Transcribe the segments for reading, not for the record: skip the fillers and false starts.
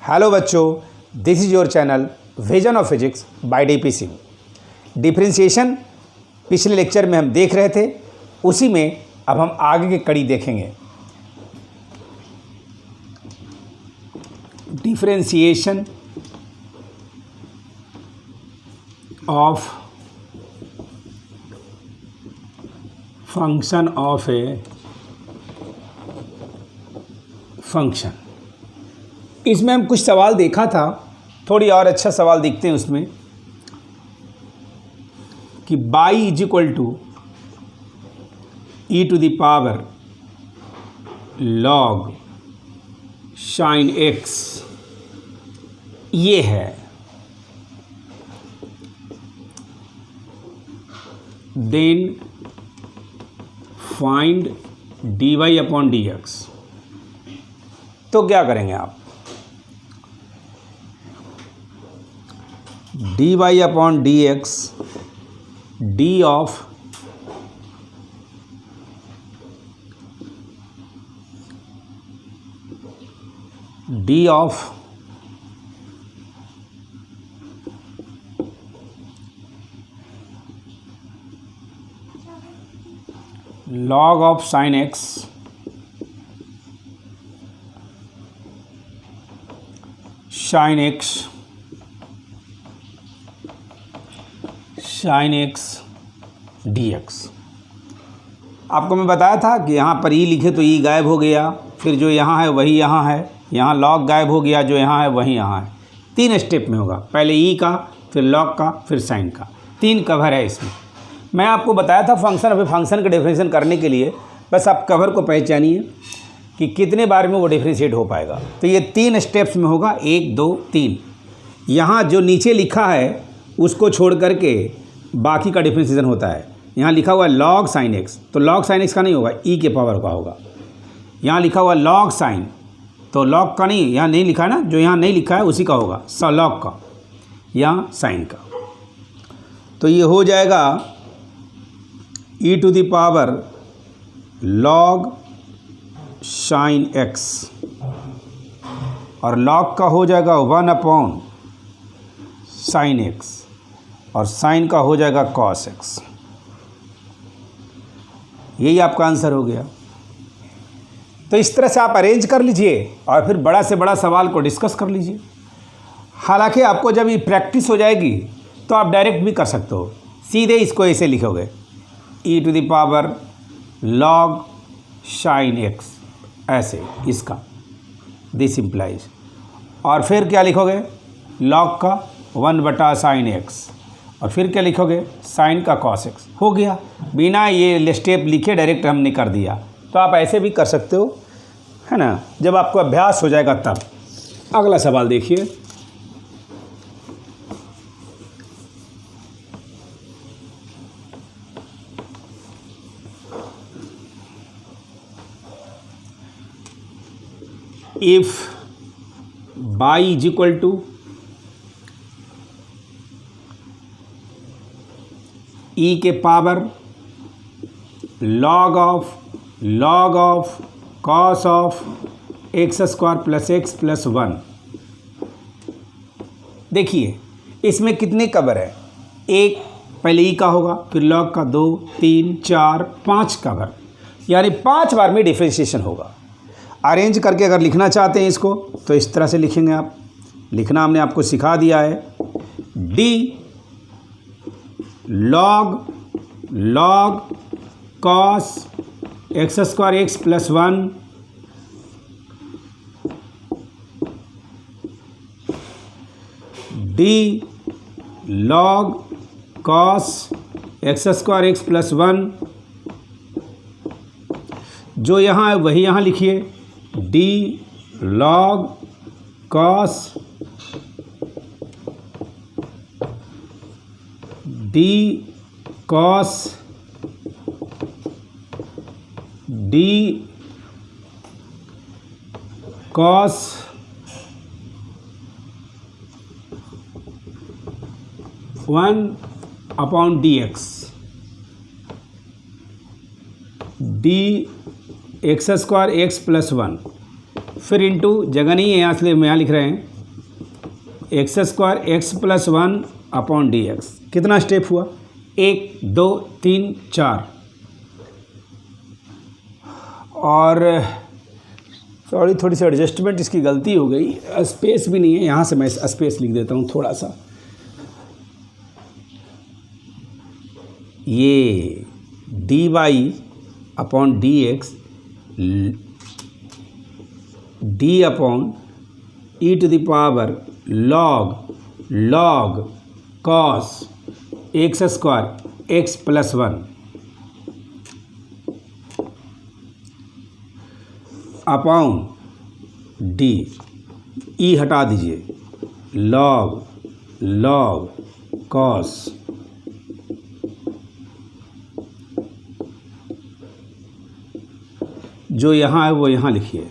Hello बच्चों, this is your channel vision of physics bye DP Singh. Differentiation पिछले lecture में हम देख रहे थे, उसी में अब हम आगे की कड़ी देखेंगे। Differentiation of function of a function. इसमें हम कुछ सवाल देखा था, थोड़ी और अच्छा सवाल देखते हैं उसमें कि y is equal to e to the power log sin x ये है। Then find dy upon dx। तो क्या करेंगे आप, dy upon dx, d of log of sin x sin x dx। आपको मैं बताया था कि यहाँ पर ई लिखे तो ई गायब हो गया, फिर जो यहाँ है वही यहाँ है, यहाँ log गायब हो गया, जो यहाँ है वही यहाँ है। 3 स्टेप में होगा, पहले ई का, फिर log का, फिर sin का। 3 कवर है इसमें। मैं आपको बताया था फंक्शन का डिफरेंशिएशन करने के लिए बस आप कवर को पहचानिए कि कितने बार में वो डिफरेंशिएट हो पाएगा। तो ये 3 स्टेप्स में होगा, 1 2 3। यहाँ जो नीचे लिखा है उसको छोड़ करके बाकी का डिफरेंशिएशन होता है। यहाँ लिखा हुआ है log sin x, तो log sin x का नहीं होगा, e के पावर का होगा। यहाँ लिखा हुआ log sin, तो log का नहीं, यहाँ नहीं लिखा है ना, जो यहाँ नहीं लिखा है उसी का होगा, log का, यहाँ sin का। तो ये हो जाएगा e to the power log sin x, और log का हो जाएगा 1 अपॉन sin x, और sin का हो जाएगा cos x। यही आपका आंसर हो गया। तो इस तरह से आप अरेंज कर लीजिए और फिर बड़ा से बड़ा सवाल को डिस्कस कर लीजिए। हालांकि आपको जब ये प्रैक्टिस हो जाएगी तो आप डायरेक्ट भी कर सकते हो, सीधे इसको ऐसे लिखोगे e to the power log sin x, ऐसे इसका, दिस इम्प्लाइज, और फिर क्या लिखोगे log का 1/sin x, और फिर क्या लिखोगे sin का cos x। हो गया, बिना ये स्टेप लिखे डायरेक्ट हमने कर दिया। तो आप ऐसे भी कर सकते हो, है ना, जब आपको अभ्यास हो जाएगा तब। अगला सवाल देखिए, if y is equal to e के power log of cos of x square plus x plus 1। देखिए इसमें कितने कवर है, एक पहले e का होगा, फिर log का 2 3 4 5 कवर, यानी 5 बार में डिफरेंशिएशन होगा। अरेंज करके अगर लिखना चाहते हैं इसको तो इस तरह से लिखेंगे आप। लिखना हमने आपको सिखा दिया है, d log cos x square x plus 1 d log cos x square x plus 1, जो यहाँ है वही यहाँ लिखिए, d log cos (1 upon dx) dx square x plus 1, फिर इंटू, जगह नहीं है यहाँ इसलिए हम यहाँ लिख रहे हैं x square X plus 1 upon D x. कितना स्टेप हुआ? 1 2 3 4। और सॉरी थोड़ी सी एडजस्टमेंट इसकी गलती हो गई, स्पेस भी नहीं है, यहाँ से मैं स्पेस लिख देता हूँ थोड़ा सा। ये D Y upon D x D upon E to the power log cos X square X plus 1 upon D, E हटा दीजिए, लॉग कॉस जो यहाँ है वो यहाँ लिखिए,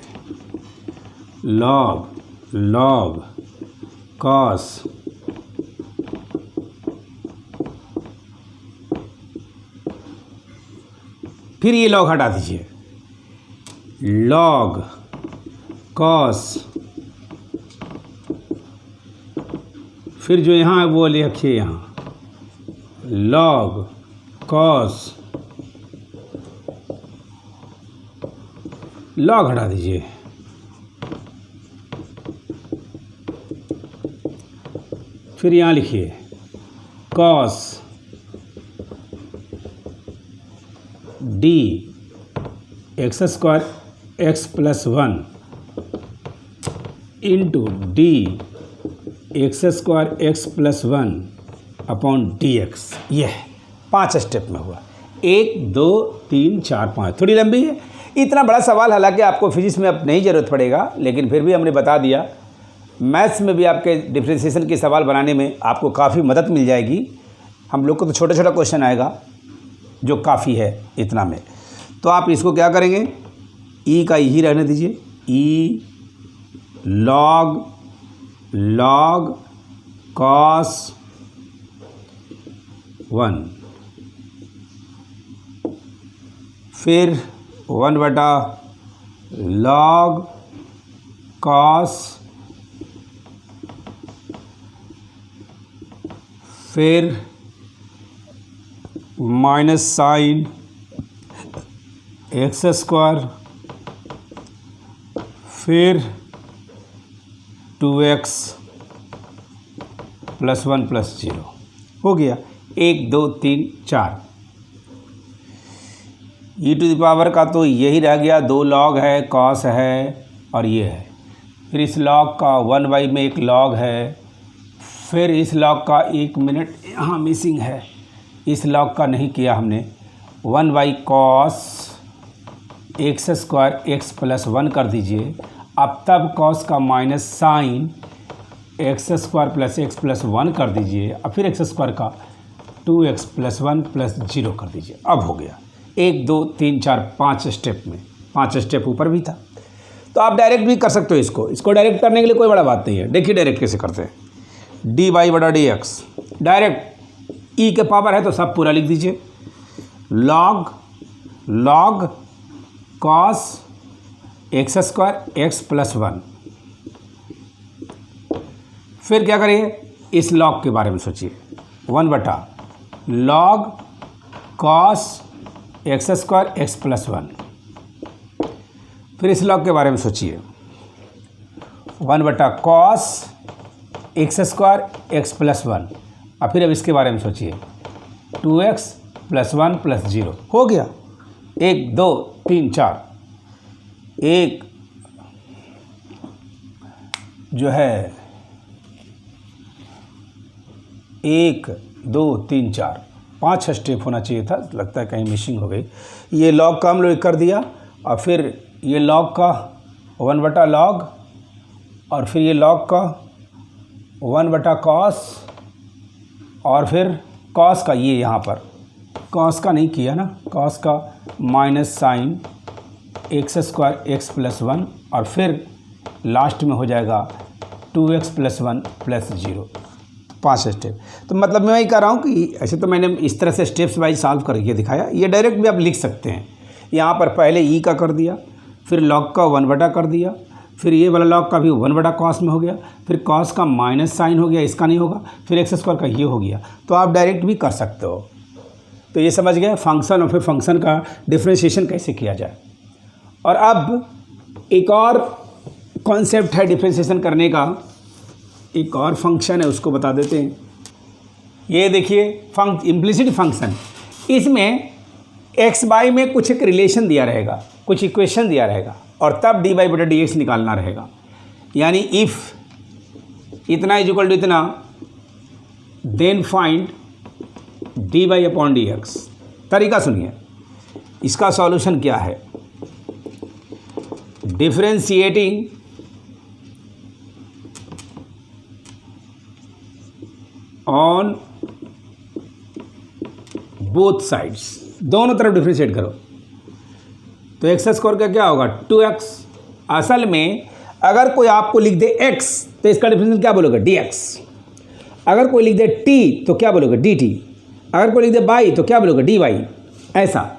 लॉग कॉस फिर ये लॉग हटा दीजिए, लॉग कॉस फिर जो यहाँ है वो लिखिए यहाँ, लॉग कॉस लॉग हटा दीजिए, फिर यहाँ लिखिए cos D x square X plus 1 into d x square X plus 1 upon D x. ये 5 स्टेप में हुआ, 1 2 3 4 5। थोड़ी लंबी है, इतना बड़ा सवाल हालांकि आपको फिजिक्स में अब नहीं ज़रूरत पड़ेगा, लेकिन फिर भी हमने बता दिया। मैथ्स में भी आपके डिफरेंशिएशन के सवाल बनाने में आपको काफ़ी मदद मिल जाएगी। हम लोग को तो छोटा छोटा क्वेश्चन आएगा जो काफ़ी है इतना में। तो आप इसको क्या करेंगे, ई का ही रहने दीजिए, ई लॉग कॉस 1 फिर 1 बटा लॉग कॉस फिर माइनस साइन एक्स स्क्वायर फिर 2x प्लस 1 प्लस 0 हो गया। 1 2 3 4 ई टू द पावर का तो यही रह गया, 2 लॉग है, कॉस है और ये है। फिर इस लॉग का 1/, में एक लॉग है, फिर इस लॉग का 1 मिनट यहाँ मिसिंग है, इस लॉग का नहीं किया हमने, 1/, cos X square X plus 1 कर दीजिए। अब तब कॉस का minus sine x square plus x plus 1 कर दीजिए। अब फिर एक्स स्क्वायर का 2x प्लस 1 प्लस 0 कर दीजिए। अब हो गया 1 2 3 4 5 स्टेप में, 5 स्टेप ऊपर भी था। तो आप डायरेक्ट भी कर सकते हो इसको डायरेक्ट करने के लिए कोई बड़ा बात नहीं है। देखिए डायरेक्ट कैसे करते हैं, डी वाई बटा डी एक्स डायरेक्ट, ई के पावर है तो सब पूरा लिख दीजिए, log cos X square X plus 1। फिर क्या करिए, इस लॉग के बारे में सोचिए, 1 बटा log cos X square X plus 1। फिर इस लॉग के बारे में सोचिए, 1 बटा cos X square X plus 1। और फिर अब इसके बारे में सोचिए, 2x प्लस 1 प्लस 0 हो गया। 1 2 3 4, एक जो है 1 2 3 4 5 स्टेप होना चाहिए था, लगता है कहीं मिसिंग हो गई। ये लॉग का हम लोग कर दिया, और फिर ये लॉग का 1 बटा लॉग, और फिर ये लॉग का 1 बटा कॉस, और फिर कॉस का ये यहाँ पर कॉस का नहीं किया ना, कॉस का minus sine x square X plus 1, और फिर लास्ट में हो जाएगा 2x प्लस 1 प्लस 0। 5 स्टेप। तो मतलब मैं वही कह रहा हूँ कि ऐसे तो मैंने इस तरह से स्टेप्स वाइज सॉल्व करके दिखाया, ये डायरेक्ट भी आप लिख सकते हैं। यहाँ पर पहले ई का कर दिया, फिर लॉग का 1 बटा कर दिया, फिर ये वाला लॉग का भी 1/cos में हो गया, फिर cos का माइनस साइन हो गया, इसका नहीं होगा, फिर एक्स स्क्वायर का ये हो गया। तो आप डायरेक्ट भी कर सकते हो। तो ये समझ गए फंक्शन और फिर फंक्शन का डिफ्रेंशिएशन कैसे किया जाए। और अब एक और कॉन्सेप्ट है डिफ्रेंशिएशन करने का, एक और फंक्शन है उसको बता देते हैं। ये देखिए इम्प्लिसिट फंक्शन, इसमें एक्स बाई में कुछ एक रिलेशन दिया रहेगा, कुछ इक्वेशन दिया रहेगा और तब डी वाई बटा डी एक्स निकालना रहेगा। यानी इफ़ इतना इज इक्वल टू इतना then find d Y upon D x. तरीका सुनिए, इसका सॉल्यूशन क्या है। डिफ्रेंशिएटिंग ऑन बोथ साइड्स, दोनों तरफ डिफ्रेंशिएट करो। तो एक्स स्क्वायर का क्या होगा 2x। असल में अगर कोई आपको लिख दे x तो इसका डिफरेंशियल क्या बोलोगे dx। अगर कोई लिख दे t तो क्या बोलोगे dt। अगर कोई लिख दे y तो क्या बोलोगे dy। ऐसा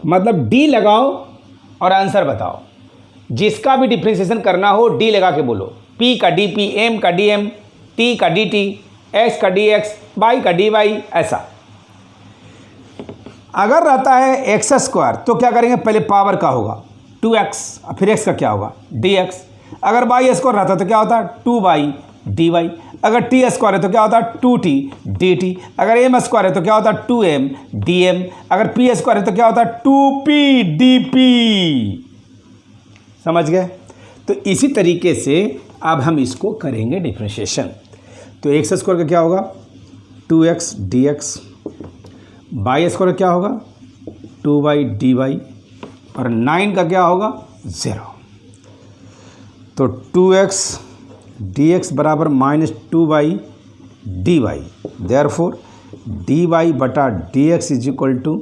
मतलब d लगाओ और आंसर बताओ। जिसका भी डिफ्रेंशिएशन करना हो d लगा के बोलो। p का dp, m का dm, t का dt, x का dx, y का dy। ऐसा अगर रहता है एक्स स्क्वायर तो क्या करेंगे, पहले पावर का होगा 2x, फिर x का क्या होगा dx। अगर y स्क्वायर रहता तो क्या होता 2y dy। अगर t स्क्वायर है तो क्या होता 2t dt। अगर m स्क्वायर है तो क्या होता 2m dm। अगर p स्क्वायर है तो क्या होता 2p dp। समझ गए। तो इसी तरीके से अब हम इसको करेंगे डिफ्रेंशिएशन। तो एक्स स्क्वायर का क्या होगा 2x dx, बाई स्क्वायर क्या होगा 2y dy और 9 का क्या होगा 0। तो 2x dx बराबर -2y dy। देयरफॉर dy बटा dx is equal to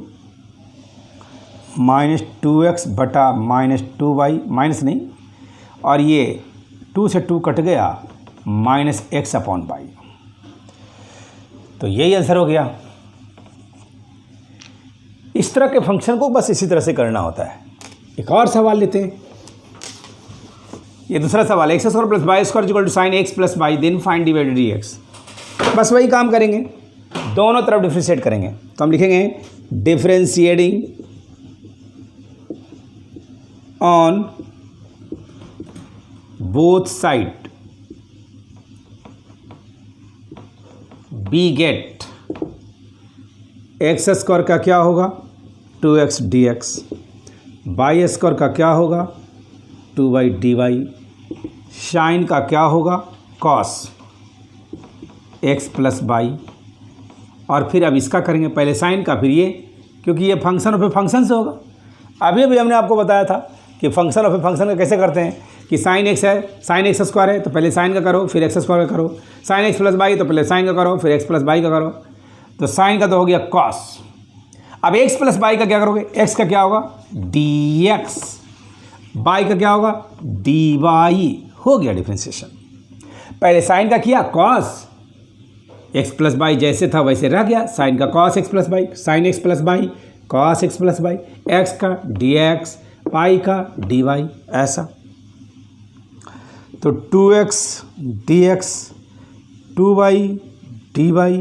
-2x बटा -2y, माइनस नहीं और ये 2 से 2 कट गया -x अपॉन y। तो यही आंसर हो गया। इस तरह के फंक्शन को बस इसी तरह से करना होता है। एक और सवाल लेते हैं। ये दूसरा सवाल है x square plus y square equal to sine x plus y then find d by D x. बस वही काम करेंगे, दोनों तरफ डिफ्रेंशिएट करेंगे। तो हम लिखेंगे differentiating on both side we get x square का क्या होगा 2x dx, वाई स्क्वायर का क्या होगा 2y dy, साइन का क्या होगा cos x प्लस वाई। और फिर अब इसका करेंगे, पहले साइन का फिर ये, क्योंकि ये फंक्शन और फिर फंक्शन से होगा। अभी अभी हमने आपको बताया था कि फंक्शन और फिर फंक्शन का कैसे करते हैं कि साइन एक्स है, साइन एक्स स्क्वायर है तो पहले साइन का करो फिर एक्स स्क्वायर का करो। साइन एक्स प्लस वाई तो पहले साइन का करो फिर एक्स प्लस वाई का करो। तो साइन का तो हो गया cos। अब x प्लस वाई का क्या करोगे, x का क्या होगा dx, y का क्या होगा dy। हो गया डिफ्रेंशिएशन। पहले साइन का किया cos, x प्लस वाई जैसे था वैसे रह गया, साइन का cos x plus y, sine x plus y cos x plus y, x का dx, y का dy। ऐसा तो 2x dx 2y dy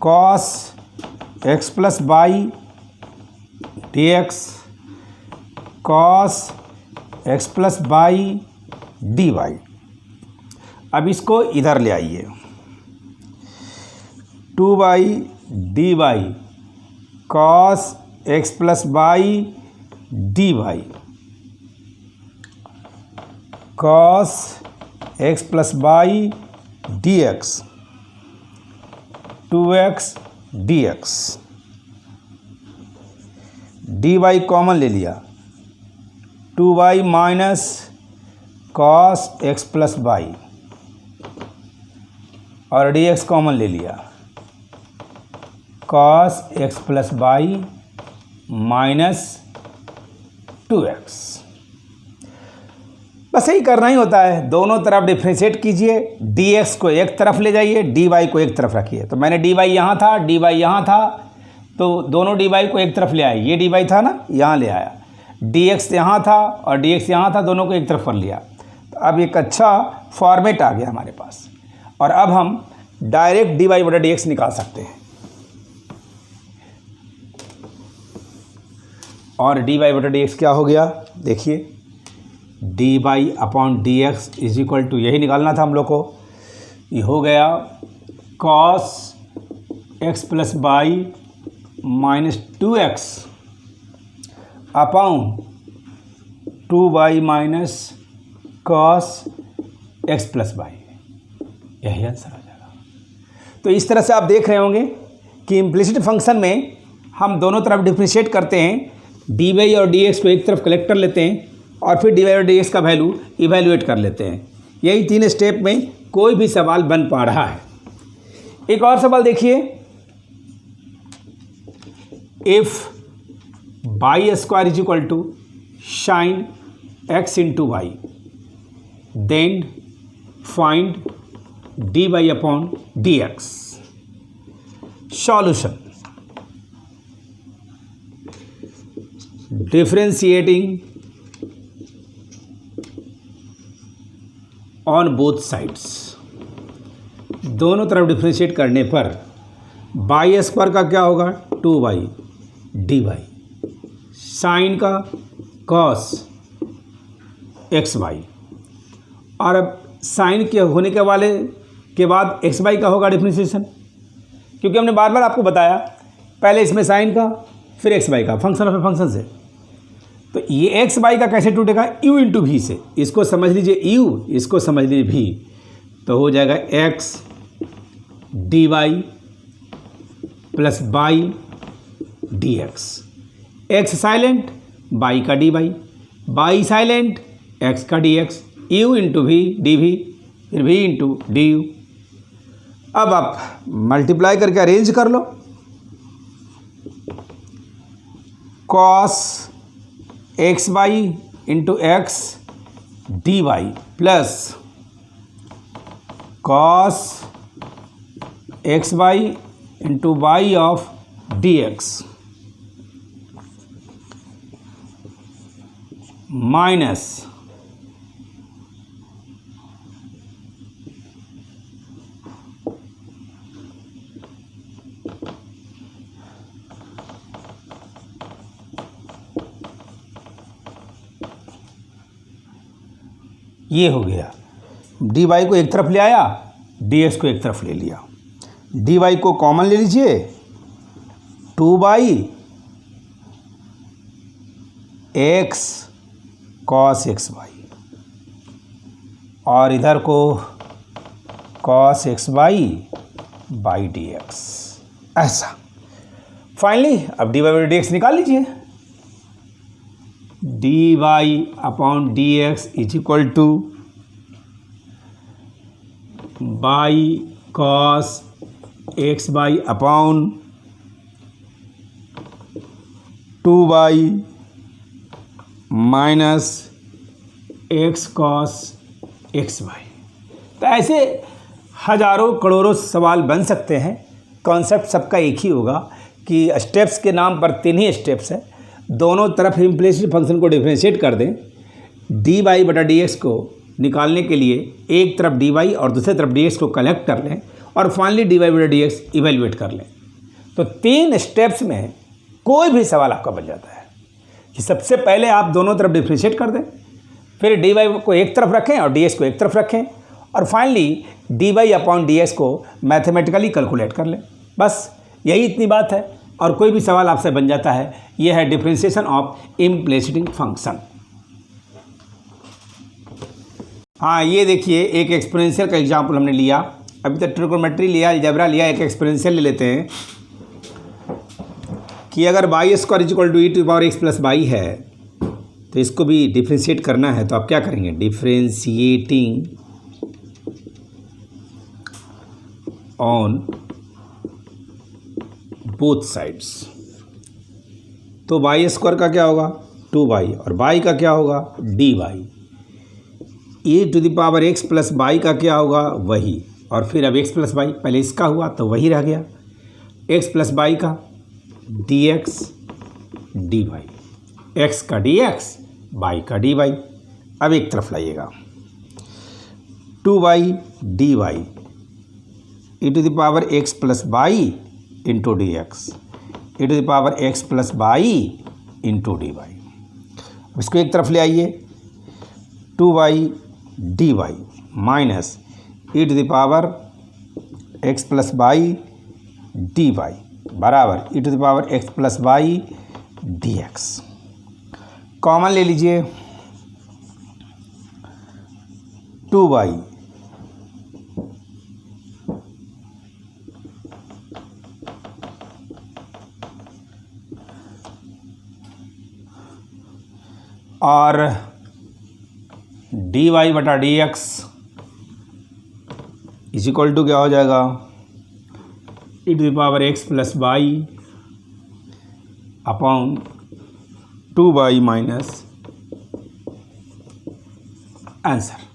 cos x plus y dx cos x plus y dy। अब इसको इधर ले आइए 2y dy cos x plus y dy cos x plus y dx 2x dx, dy common ले लिया 2y minus cos x plus y और dx common ले लिया cos x plus Y minus 2x। बस यही करना ही होता है, दोनों तरफ डिफ्रेंशिएट कीजिए, dx को एक तरफ ले जाइए dy को एक तरफ रखिए। तो मैंने dy यहाँ था dy यहाँ था, तो दोनों डी वाई को एक तरफ ले आए, ये डी वाई था ना, यहाँ ले आया, डी एक्स यहाँ था और डी एक्स यहाँ था, दोनों को एक तरफ कर लिया। तो अब एक अच्छा फॉर्मेट आ गया हमारे पास, और अब हम डायरेक्ट डी वाई बटा डी एक्स निकाल सकते हैं। और डी वाई बटा डी एक्स क्या हो गया, देखिए, d Y upon D x is equal to, यही निकालना था हम लोग को, ये हो गया cos x plus Y minus 2x upon 2y minus cos x plus y, यही आंसर आ जाएगा। तो इस तरह से आप देख रहे होंगे कि इम्प्लिसिट फंक्शन में हम दोनों तरफ डिफ्रेंशिएट करते हैं, डी वाई और डी एक्स को एक तरफ कलेक्ट कर लेते हैं और फिर डी वाई और डी एक्स का वैल्यू इवैल्यूएट कर लेते हैं। यही 3 स्टेप में कोई भी सवाल बन पा रहा है। एक और सवाल देखिए, if y square is equal to sine x into y, then find d Y upon D x. Solution, differentiating on both sides, दोनों तरफ डिफ्रेंशिएट करने पर वाई स्क्वायर का क्या होगा 2y डी वाई, साइन का कॉस एक्स वाई, और अब साइन के होने के वाले के बाद एक्स वाई का होगा डिफ्रेंशिएशन, क्योंकि हमने बार बार आपको बताया पहले इसमें साइन का फिर एक्स वाई का, फंक्शन ऑफ फंक्शन से। तो ये एक्स वाई का कैसे टूटेगा, u इंटू भी से, इसको समझ लीजिए u, इसको समझ लीजिए भी, तो हो जाएगा x d Y plus Y D x, x silent y का डी वाई साइलेंट एक्स का डी एक्स, u इंटू भी डी भी, फिर v इंटू डी यू। अब आप मल्टीप्लाई करके अरेंज कर लो, cos x Y into X D Y plus cos x Y into Y of D X minus ये हो गया, डी वाई को एक तरफ ले आया, डी एक्स को एक तरफ ले लिया, डी वाई को कॉमन ले लीजिए, 2y x cos x Y, और इधर को cos x by by D एक्स, ऐसा। फाइनली अब d y by D x निकाल लीजिए, d Y upon D x is equal to by cos x y upon 2y minus x cos x y. तो ऐसे हजारों करोड़ों सवाल बन सकते हैं। कॉन्सेप्ट सबका एक ही होगा कि स्टेप्स के नाम पर 3 ही स्टेप्स है, दोनों तरफ इम्प्लिसिट फंक्शन को डिफरेंशिएट कर दें, डी वाई बटा डी एक्स को निकालने के लिए एक तरफ डी वाई और दूसरी तरफ डी एक्स को कलेक्ट कर लें और फाइनली डी वाई बटा डी एक्स इवेल्युएट कर लें। तो 3 स्टेप्स में कोई भी सवाल आपका बन जाता है कि सबसे पहले आप दोनों तरफ डिफरेंशिएट कर दें, फिर डी वाई को एक तरफ रखें और डी एक्स को एक तरफ रखें, और finally d Y upon D x को मैथमेटिकली कैलकुलेट कर लें। बस यही इतनी बात है और कोई भी सवाल आपसे बन जाता है। यह है डिफरेंशिएशन ऑफ इम्प्लिसिट फंक्शन। हाँ, ये देखिए एक एक्सपोनेंशियल का एग्जाम्पल हमने लिया, अभी तक ट्रिग्नोमेट्री लिया, अलजेब्रा लिया, एक एक्सपोनेंशियल ले लेते हैं कि अगर y square is equal to e to power x plus y है तो इसको भी डिफ्रेंशिएट करना है। तो आप क्या करेंगे, डिफ्रेंशिएटिंग ऑन बोथ साइड्स। तो वाई स्क्वायर का क्या होगा 2y और वाई का क्या होगा dy, e to the power x plus y का क्या होगा वही, और फिर अब x प्लस वाई, पहले इसका हुआ तो वही रह गया x प्लस वाई का, d x D Y, x का डी एक्स, वाई का डी वाई। अब एक तरफ लाइएगा, 2y dy e to the power x plus y into d x, e to the power x plus y into d y. इसको एक तरफ ले आइए, 2y dy minus e to the power x plus Y D y बराबर e to the power x plus Y D x. Common ले लीजिए, 2y और D Y बटा D x is equal to क्या हो जाएगा, e to the power x plus y upon 2y minus answer.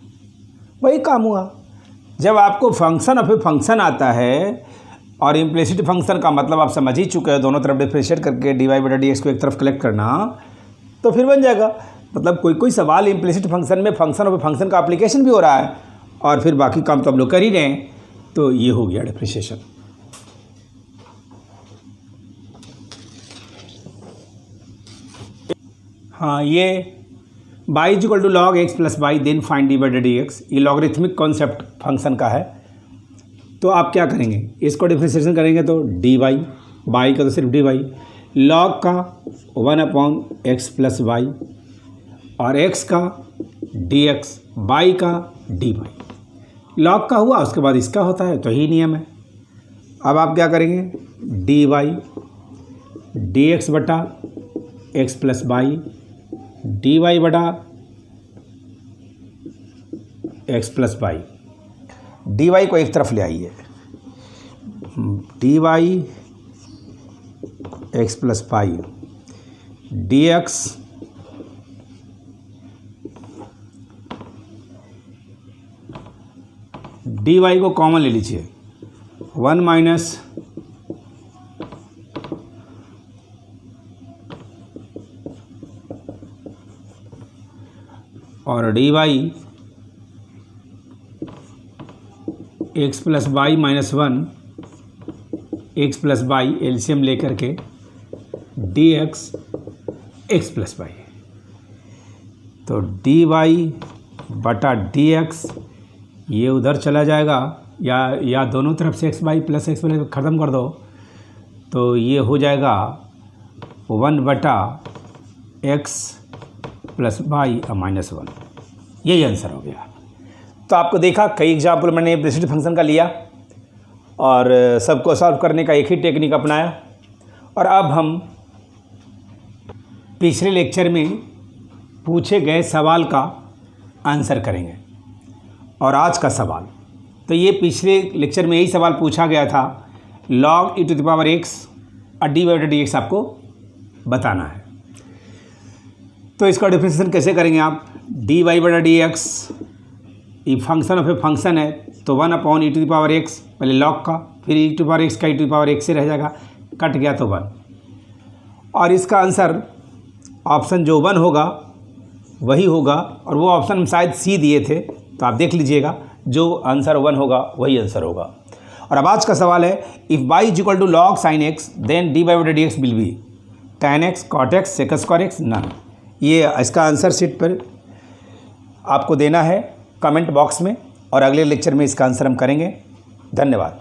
वही काम हुआ। जब आपको फंक्शन ऑफ ए फंक्शन आता है और इम्प्लिसिट फंक्शन का मतलब आप समझ ही चुके हैं, दोनों तरफ डिफरेंशिएट करके डी वाई बटा डी एक्स को एक तरफ कलेक्ट करना, तो फिर बन जाएगा। मतलब कोई कोई सवाल इम्प्लिसिट फंक्शन में फंक्शन ऑफ ए फंक्शन का एप्लीकेशन भी हो रहा है और फिर बाकी काम तो हम लोग कर ही रहे हैं। तो ये हो गया डिफरेंशिएशन। हाँ, ये y is equal to log x plus y then find d by D x, ये लॉगरिथमिक कॉन्सेप्ट फंक्शन का है। तो आप क्या करेंगे, इसको डिफरेंशिएशन करेंगे तो डी वाई, वाई का तो सिर्फ डी वाई, लॉग का 1/x प्लस वाई और x का डी एक्स, वाई का डी वाई। लॉग का हुआ, उसके बाद इसका होता है, तो यही नियम है। अब आप क्या करेंगे, डी वाई डी एक्स बटा X plus Y D Y बटा X plus Y. D Y को एक तरफ ले आइए, D Y X plus Y D x D Y को कॉमन ले लीजिए, 1 माइनस और D Y X plus Y minus 1 X plus Y LCM लेकर के D x X plus Y. तो डी वाई बटा डी एक्स ये उधर चला जाएगा, या दोनों तरफ से x y plus x y ख़त्म कर दो, तो ये हो जाएगा 1 बटा एक्स प्लस वाई माइनस 1। यही आंसर हो गया। तो आपको देखा, कई एग्जाम्पल मैंने इम्प्लिसिट फंक्शन का लिया और सबको सॉल्व करने का एक ही टेक्निक अपनाया। और अब हम पिछले लेक्चर में पूछे गए सवाल का आंसर करेंगे। और आज का सवाल, तो ये पिछले लेक्चर में यही सवाल पूछा गया था, log e to the power x और डी वाई बटा डी एक्स आपको बताना है। तो इसका डिफरेंशिएशन कैसे करेंगे आप, डी वाई बटा डी एक्स ये फंक्शन ऑफ ए फंक्शन है, तो 1/e to the power x, पहले log का, फिर e टू पावर x का e टू पावर x से रह जाएगा, कट गया तो 1। और इसका आंसर ऑप्शन जो 1 होगा वही होगा, और वो ऑप्शन हम शायद सी दिए थे, तो आप देख लीजिएगा, जो आंसर 1 होगा वही आंसर होगा। और अब आज का सवाल है, if y is equal to log sine X then D Y बटा D X will be tan x cot x sec square x none. ये इसका आंसर शीट पर आपको देना है कमेंट बॉक्स में, और अगले लेक्चर में इसका आंसर हम करेंगे। धन्यवाद।